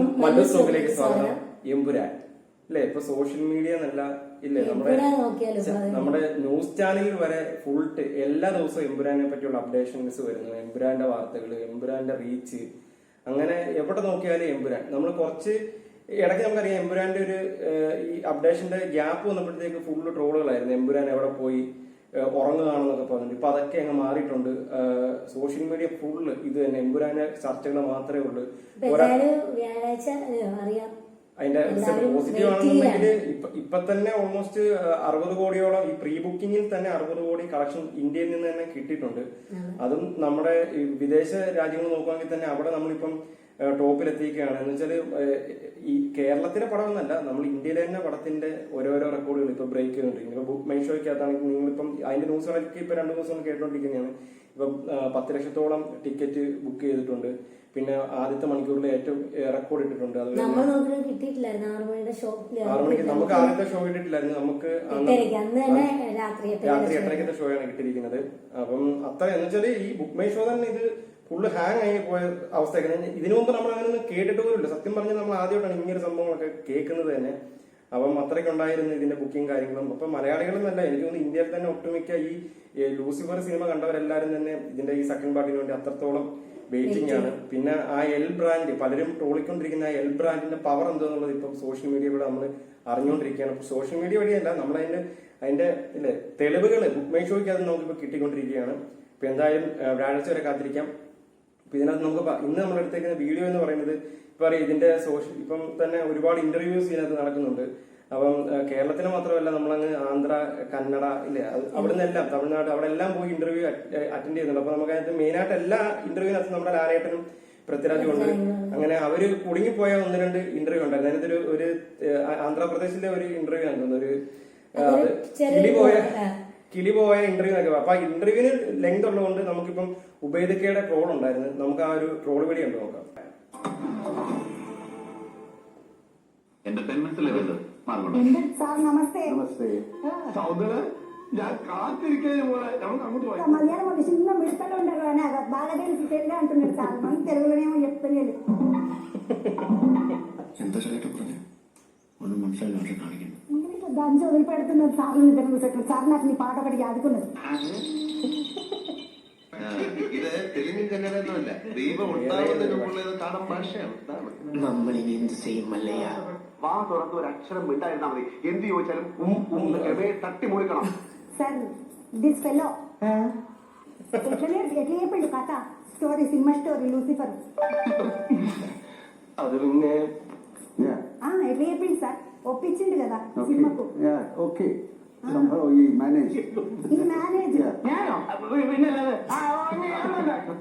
എല്ലാവർക്കും മല്ലൂസ് ടോക്കിലേക്ക് സ്വാഗതം. എമ്പുരാൻ അല്ലേ, ഇപ്പൊ സോഷ്യൽ മീഡിയ എന്നല്ല ഇല്ലേ, നമ്മുടെ ന്യൂസ് ചാനലിൽ വരെ ഫുൾ എല്ലാ ദിവസവും എമ്പുരാനെ പറ്റിയുള്ള അപ്ഡേഷൻസ് വരുന്നു. എമ്പുരാന്റെ വാർത്തകൾ, എമ്പുരാന്റെ റീച്ച്, അങ്ങനെ എവിടെ നോക്കിയാലും എമ്പുരാൻ. നമ്മൾ കുറച്ച് ഇടയ്ക്ക് നമുക്കറിയാം എമ്പുരാന്റെ ഒരു ഈ അപ്ഡേഷന്റെ ഗ്യാപ്പ് വന്നപ്പോഴത്തേക്ക് ഫുള്ള് ട്രോളുകളായിരുന്നു. എമ്പുരാൻ എവിടെ പോയി ഉറങ്ങുകയാണെന്നൊക്കെ പറഞ്ഞിട്ട് ഇപ്പൊ അതൊക്കെ അങ്ങ് മാറിയിട്ടുണ്ട്. സോഷ്യൽ മീഡിയ ഫുള്ള് ഇത് തന്നെ എമ്പുരാന്റെ ചർച്ചകൾ മാത്രമേ ഉള്ളൂ. അതിന്റെ പോസിറ്റീവ് ആണെന്നുണ്ടെങ്കിൽ ഇപ്പൊ തന്നെ ഓൾമോസ്റ്റ് 60 കോടിയോളം ഈ പ്രീ ബുക്കിംഗിൽ തന്നെ 60 കോടി കളക്ഷൻ ഇന്ത്യയിൽ നിന്ന് തന്നെ കിട്ടിയിട്ടുണ്ട്. അതും നമ്മുടെ വിദേശ രാജ്യങ്ങൾ നോക്കുകയാണെങ്കിൽ തന്നെ അവിടെ നമ്മളിപ്പം ടോപ്പിലെത്തിക്കുകയാണ്. എന്ന് വെച്ചാല് ഈ കേരളത്തിലെ പടമൊന്നല്ല, നമ്മൾ ഇന്ത്യയിലെ തന്നെ പടത്തിന്റെ ഓരോരോ റെക്കോർഡുകൾ ഇപ്പൊ ബ്രേക്ക് ചെയ്തുകൊണ്ടിരിക്കുന്നത്. ഇപ്പൊ ബുക്ക് മൈ ഷോയ്ക്കകത്താണെങ്കിൽ നിങ്ങളിപ്പം അതിന്റെ ന്യൂസുകളൊക്കെ ഇപ്പൊ 2 ദിവസം കേട്ടോണ്ടിരിക്കുന്നതാണ്. ഇപ്പൊ 10 ലക്ഷത്തോളം ടിക്കറ്റ് ബുക്ക് ചെയ്തിട്ടുണ്ട്. പിന്നെ ആദ്യത്തെ മണിക്കൂറിൽ ഏറ്റവും റെക്കോർഡ് ഇട്ടിട്ടുണ്ട്. അത് 6 മണിക്ക് നമുക്ക് ആദ്യത്തെ ഷോ കിട്ടിയിട്ടില്ലായിരുന്നു. നമുക്ക് രാത്രി 8:30 ഷോയാണ് കിട്ടിയിരിക്കുന്നത്. അപ്പം അത്ര എന്ന് വെച്ചാല് ഈ ബുക്ക് മൈ ഷോ തന്നെ ഇത് ഫുള്ള് ഹാങ് ആയി പോയ അവസ്ഥയൊക്കെ. ഇതിനു മുമ്പ് നമ്മൾ അങ്ങനെ ഒന്നും കേട്ടിട്ട് പോലുമില്ല. സത്യം പറഞ്ഞാൽ നമ്മൾ ആദ്യമായിട്ടാണ് ഇങ്ങനൊരു സംഭവങ്ങളൊക്കെ കേൾക്കുന്നത് തന്നെ. അപ്പം അത്രയ്ക്കുണ്ടായിരുന്നു ഇതിന്റെ ബുക്കിംഗ് കാര്യങ്ങളും. അപ്പൊ മലയാളികളെന്നല്ല, എനിക്ക് തോന്നുന്നു ഇന്ത്യയിൽ തന്നെ ഒട്ടുമിക്ക ഈ ലൂസിഫർ സിനിമ കണ്ടവരെല്ലാരും തന്നെ ഇതിന്റെ ഈ സെക്കൻഡ് പാർട്ടിന് വേണ്ടി അത്രത്തോളം വെയിറ്റിംഗ് ആണ്. പിന്നെ ആ എൽ ബ്രാൻഡ്, പലരും ട്രോളിക്കൊണ്ടിരിക്കുന്ന ആ എൽ ബ്രാൻഡിന്റെ പവർ എന്താന്നുള്ളത് ഇപ്പം സോഷ്യൽ മീഡിയയിലൂടെ നമ്മൾ അറിഞ്ഞുകൊണ്ടിരിക്കുകയാണ്. സോഷ്യൽ മീഡിയ വഴിയല്ല, അതിന്റെ ഇല്ലേ തെളിവുകൾ ബുക്ക് മൈ ഷോയ്ക്ക് അത് നമുക്കിപ്പോൾ കിട്ടിക്കൊണ്ടിരിക്കുകയാണ്. ഇപ്പൊ എന്തായാലും വ്യാഴാഴ്ച വരെ കാത്തിരിക്കാം. അപ്പൊ ഇതിനകത്ത് നമുക്ക് ഇന്ന് നമ്മൾ എടുത്തേക്കുന്ന വീഡിയോ എന്ന് പറയുന്നത് ഇപ്പൊ അറിയാം, ഇതിന്റെ ഇപ്പം തന്നെ ഒരുപാട് ഇന്റർവ്യൂസ് ഇതിനകത്ത് നടക്കുന്നുണ്ട്. അപ്പം കേരളത്തിൽ മാത്രമല്ല, നമ്മളങ്ങ് ആന്ധ്ര, കന്നഡ ഇല്ലേ, അവിടെ നിന്നെല്ലാം തമിഴ്നാട്, അവിടെ എല്ലാം പോയി ഇന്റർവ്യൂ അറ്റൻഡ് ചെയ്യുന്നുണ്ട്. അപ്പൊ നമുക്ക് അതിനകത്ത് മെയിനായിട്ട് എല്ലാ ഇന്റർവ്യൂവിനകത്ത് നമ്മുടെ ലാലേട്ടനും പൃഥ്വിരാജും ഉണ്ട്. അങ്ങനെ അവര് കുടുങ്ങിപ്പോയ 1-2 ഇന്റർവ്യൂ ഉണ്ടായിരുന്നു. അതിനകത്ത് ഒരു ആന്ധ്രാപ്രദേശിലെ ഒരു ഇന്റർവ്യൂ ആണ് തോന്നുന്നു, ഒരു കിളിപോയ ഇന്റർവ്യൂ എന്നൊക്കെ. അപ്പൊ ആ ഇന്റർവ്യൂവിന് ലെങ്ത് ഉള്ളതുകൊണ്ട് നമുക്കിപ്പം ഉബൈദക്കയുടെ ട്രോൾ ഉണ്ടായിരുന്നു. നമുക്ക് ആ ഒരു ട്രോൾ വീഡിയോ ഉണ്ട്, നോക്കാം. നമസ്തേ ഞാൻ కాతిరికే మధ్యాహ్నం ఒక చిన్న మిడతలు ఉండరు అని బాగా తెలిసి అంటున్నారు సార్. మన తెలుగులోనేమో చెప్తలేదు. ఎంత చదివేటప్పుడు మనం మనసులో కానికండి దాన్ని వదిలిపెడుతున్నారు సార్. తెలుగు సార్ నాకు నీ పాట ఒకటి యాదుకున్నది. ഇത് തെലുങ്കിൽ തന്നെയല്ല, ദൈവം ഉണ്ടാവുന്നതിനുള്ളത് കാണാൻ ഭാഷയാണ്. നമ്മളിനി എന്ത് ചെയ്യും മല്ലയ്യ? വാ തുറന്ന് ഒരു അക്ഷരം മിണ്ടായിരുന്നാ മതി. എന്ത് ചോദിച്ചാലും തട്ടി മുറിക്കണം. సార్ దిస్ ఫెలో ఎట్లా చెప్పిండు కథ స్టోరీ, సినిమా స్టోరీ లూసిఫర్. അത് പിന്നെ ఎట్లా చెప్పిండు సార్? ఒప్పించిండు కదా సినిమాకు. ఓకే మేనేజ్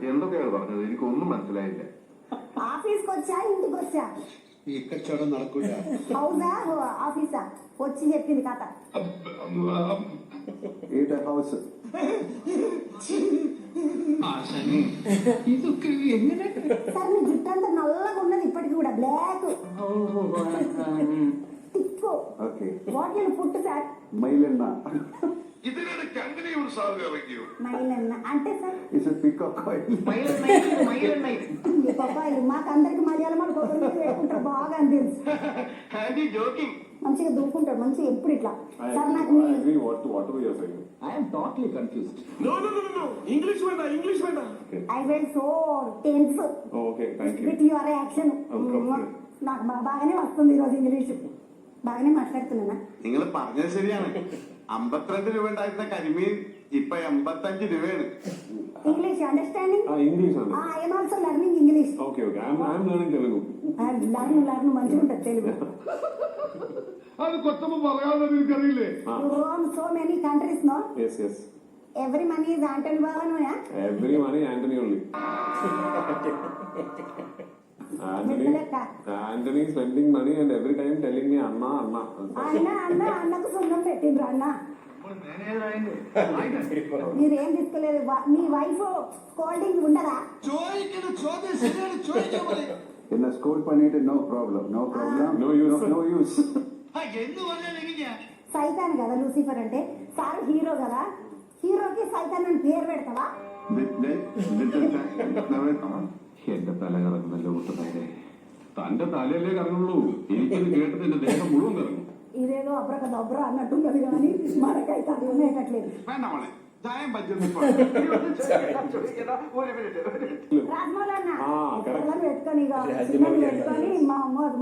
എന്തൊക്കെയാണ് പറഞ്ഞത്? എനിക്കൊന്നും മനസ്സിലായില്ല. ఆఫీస్కి వచ్చా, ఇంటికి వచ్చా? ఇక్కడ చూడడం నడకుండా హౌసా ఆఫీసా వచ్చి చెప్పింది కథ. ఏట హౌస్ సార్ మీ జుట్టు అంతా నల్లగా ఉన్నది ఇప్పటికి కూడా, బ్లాక్ టిక్కు. వాటిని పుట్టు సార్ మైలన్న మైలన్న అంటే సార్ పప్పాయిలు మాకందరికి మలయాళం పెట్టుకుంటారు బాగా అని తెలుసు. మంచిగా దూకుంటాడు, మంచిగా ఎప్పుడు ఇట్లా. సార్ నాకు I will so tense with your action. నాకు బాగానే వస్తుంది ఈరోజు ఇంగ్లీష్, బాగానే మాట్లాడుతున్నా. നിങ്ങൾ പറഞ്ഞത് ശരിയാണ്. 52 രൂപ ഉണ്ടായിരുന്ന കരിമീൻ ഇപ്പൊ 85 രൂപയാണ്. English understanding? English. I am also learning English. Okay. I am learning Telugu. Learn మంచిగా ఉంటుంది తెలుగు. అది కొత్తగా మలయాళం తెలియలే. You roam so many countries, no? Yes. Every money is Anthony Bhavan, no? Every money Anthony only. Anthony spending money and every time telling me Anna. అన్నకు సున్నం పెట్టిండ్రు అన్న. మీరేం తీసుకోలేదు. మీ వైఫ్ కోల్డింగ్ ఉండదా? In a school panite no problem. No use. సైతాన్ కదా Lucifer అంటే. సార్ హీరో కదా, హీరోకి సైతాన్ అని పేరు పెడతావా? എന്റെ തല കറങ്ങുന്നല്ലോ കൂട്ടുകാരെ. തന്റെ തലയല്ലേ കറങ്ങുള്ളൂ. എനിക്കത് കേട്ടത് എന്റെ ദേഹം മുഴുവൻ కరగం. ఇదేదో అబ్రక దొబ్ర అన్నట్టున్నది కానీ మనకైతే అర్థమయ్యేటట్లేదు. വേണ്ട മോളെ, ചായം പറ്റും. రాజమౌళి అన్న పిల్లలు పెట్టుకొని ఇక సినిమాని పెట్టుకొని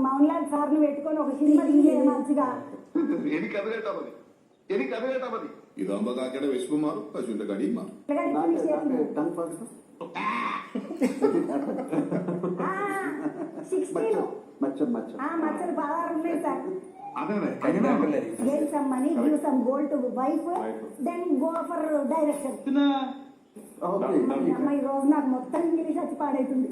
మౌన్ లాల్ సార్ని పెట్టుకొని ఒక సినిమా తీసేది మంచిగా. എനിക്കത് കേട്ടാ മതി, എനിക്കത് കേട്ടാ മതി. ഇതാകുമ്പോ കാക്കയുടെ വിശപ്പ് മാറും, പശുവിന്റെ കടിയും മാറും. Tongue first. 16 Macham. మచ్చలు 16 ఉన్నాయి సార్. അതെ Get some money, give some gold to wife, then go for direction. Okay. అమ్మ ఈ రోజు నాకు మొత్తం ఇంగ్లీష్ వచ్చి పాడైతుంది.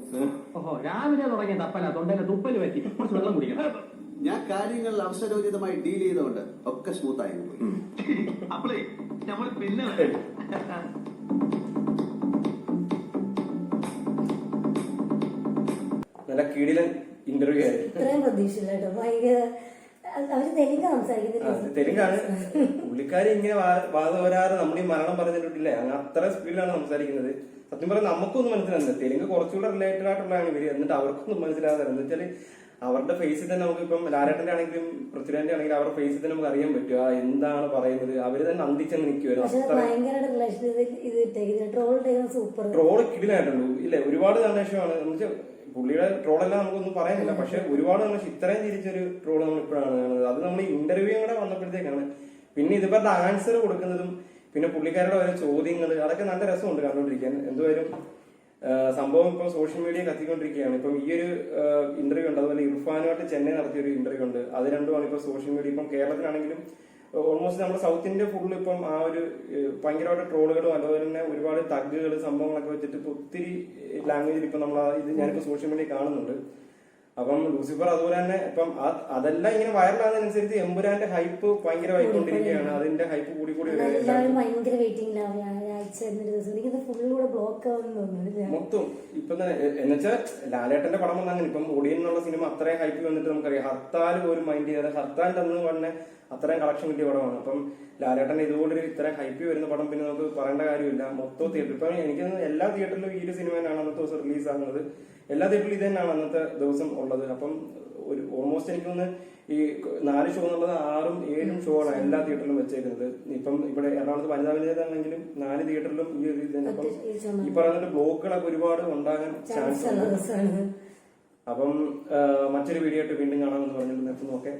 ഓഹോ, രാവിലെ തുടങ്ങിയ തപ്പല തൊണ്ടയിലെ തുപ്പല് പറ്റി. കുറച്ച് വെള്ളം കുടിക്കണം. ഞാൻ കാര്യങ്ങൾ അവസരോചിതമായി ഡീൽ ചെയ്തുകൊണ്ട് ഒക്കെ സ്മൂത്ത് ആയി പോയി. അപ്പളേ നമ്മൾ പിന്നെ നല്ല കീടിലൻ ഇന്റർവ്യൂ ആയിരുന്നു. ഇത്രയും പ്രതീക്ഷയില്ല കേട്ടോ. ഭയങ്കര അവര് തെലുങ്ക് സംസാരിക്കുന്നില്ല. തെലുങ്കാണ് പുള്ളിക്കാരി ഇങ്ങനെ വാദവരാറ് നമ്മൾ ഈ മരണം പറഞ്ഞിട്ടില്ലേ, അങ്ങ് അത്ര സ്പീഡിലാണ് സംസാരിക്കുന്നത്. സത്യം പറഞ്ഞാൽ നമുക്കൊന്നും മനസ്സിലാകുന്നില്ല. തെലുങ്ക് കുറച്ചുകൂടെ റിലേറ്റഡ് ആയിട്ടുള്ളതാണ് ഇവര്. എന്നിട്ട് അവർക്കൊന്നും മനസ്സിലാകാതെ എന്ന് വെച്ചാല് അവരുടെ ഫേസിൽ തന്നെ നമുക്ക് ഇപ്പം ലാലേട്ടന്റെ ആണെങ്കിലും പൃഥ്വിരാജിന്റെ ആണെങ്കിലും അവരുടെ ഫേസിൽ തന്നെ നമുക്ക് അറിയാൻ പറ്റുക എന്താണ് പറയുന്നത്. അവര് തന്നെ അന്തിച്ചെന്ന് പക്ഷെ ഭയങ്കരമായിട്ട് റിലേഷൻ ഇത് ഇട്ടേക്കുന്നത് ട്രോൾ ഇട്ടേക്കുന്നത് സൂപ്പർ. ട്രോള് കിടിലായിട്ടുള്ളൂ ഇല്ലേ. ഒരുപാട് സന്ദേശമാണ് എന്ന് വെച്ചാൽ പുള്ളിയുടെ ട്രോളെല്ലാം നമുക്കൊന്നും പറയാനില്ല. പക്ഷെ ഒരുപാട് സന്ദേശം ഇത്രയും തിരിച്ചൊരു ട്രോള് നമ്മൾ ഇപ്പോഴാണ് കാണുന്നത്. അത് നമ്മൾ ഇന്റർവ്യൂ കൂടെ വന്നപ്പോഴത്തേക്കാണ്. പിന്നെ ഇതുവരുടെ ആൻസർ കൊടുക്കുന്നതും പിന്നെ പുള്ളിക്കാരുടെ ഓരോ ചോദ്യങ്ങൾ അതൊക്കെ നല്ല രസമുണ്ട് കണ്ടുകൊണ്ടിരിക്കാൻ. എന്തുവായാലും സംഭവം ഇപ്പൊ സോഷ്യൽ മീഡിയ കത്തിക്കൊണ്ടിരിക്കുകയാണ്. ഇപ്പം ഈ ഒരു ഇന്റർവ്യൂ ഉണ്ട്, അതുപോലെ ഇർഫാനുമായിട്ട് ചെന്നൈ നടത്തിയ ഒരു ഇന്റർവ്യൂ ഉണ്ട്. അത് രണ്ടുമാണ് ഇപ്പൊ സോഷ്യൽ മീഡിയ ഇപ്പം കേരളത്തിലാണെങ്കിലും ഓൾമോസ്റ്റ് നമ്മുടെ സൗത്ത് ഇന്ത്യ ഫുള്ള് ഇപ്പം ആ ഒരു ഭയങ്കരമായിട്ട് ട്രോളുകളും അതുപോലെ തന്നെ ഒരുപാട് തഗ്ഗുകൾ സംഭവങ്ങളൊക്കെ വെച്ചിട്ട് ഇപ്പൊ ഒത്തിരി ലാംഗ്വേജിൽ ഇപ്പൊ നമ്മൾ ഇത് ഞാനിപ്പോ സോഷ്യൽ മീഡിയ കാണുന്നുണ്ട്. അപ്പം ലൂസിഫർ അതുപോലെ തന്നെ ഇപ്പം അതെല്ലാം ഇങ്ങനെ വൈറലാകുന്നതിനനുസരിച്ച് എമ്പുരാന്റെ ഹൈപ്പ് ഭയങ്കരമായിക്കൊണ്ടിരിക്കുകയാണ്. അതിന്റെ ഹൈപ്പ് കൂടി എല്ലാവരും ഭയങ്കര വെയിറ്റിംഗിലാണ്. ഞായറാഴ്ച എന്നൊരു ദിവസം എനിക്കിത് ഫുള്ളൂടെ ബ്ലോക്ക് ആവുമെന്ന് തോന്നുന്നു മൊത്തം. ഇപ്പൊ തന്നെ എന്നുവെച്ചാൽ ലാലേട്ടന്റെ പടം വന്ന അങ്ങനെ ഇപ്പം ഒടിയൻ എന്നുള്ള സിനിമ അത്രയും ഹൈപ്പ് വന്നിട്ട് നമുക്കറിയാം. ഹർത്താൽ പോലും മൈൻഡ് ചെയ്യാതെ ഹർത്താലിന്റെ അന്ന് തന്നെ അത്രയും കളക്ഷൻ കിട്ടിയ പടമാണ്. അപ്പം ലാലേട്ടൻ ഇതുകൊണ്ടൊരു ഇത്രയും ഹൈപ്പ് വരുന്ന പടം പിന്നെ നമുക്ക് പറയേണ്ട കാര്യമില്ല. മൊത്തം തിയേറ്റർ ഇപ്പൊ എനിക്ക് എല്ലാ തിയേറ്ററിലും ഈ ഒരു സിനിമയാണ് അന്നത്തെ ദിവസം റിലീസ് ആകുന്നത്. എല്ലാ തിയേറ്ററിലും ഇത് തന്നെയാണ് അന്നത്തെ ദിവസം ഉള്ളത്. അപ്പം ഒരു ഓൾമോസ്റ്റ് എനിക്കൊന്ന് ഈ 4 ഷോ എന്നുള്ളത് 6ഉം 7ഉം ഷോ ആണ് എല്ലാ തിയേറ്ററിലും വെച്ചേക്കുന്നത്. ഇപ്പം ഇവിടെ എറണാകുളത്ത് വനിതാ വിനേതാണെങ്കിലും 4 തിയേറ്ററിലും ഈ ഒരു ഇത് തന്നെ. അപ്പം ഈ പറയുന്ന ബ്ലോക്കുകളൊക്കെ ഒരുപാട് ഉണ്ടാകാൻ ചാൻസ് ഉണ്ട്. അപ്പം മറ്റൊരു വീഡിയോ ആയിട്ട് വീണ്ടും കാണാമെന്ന് പറഞ്ഞിട്ട് നിർത്തുന്നു. ഓക്കെ.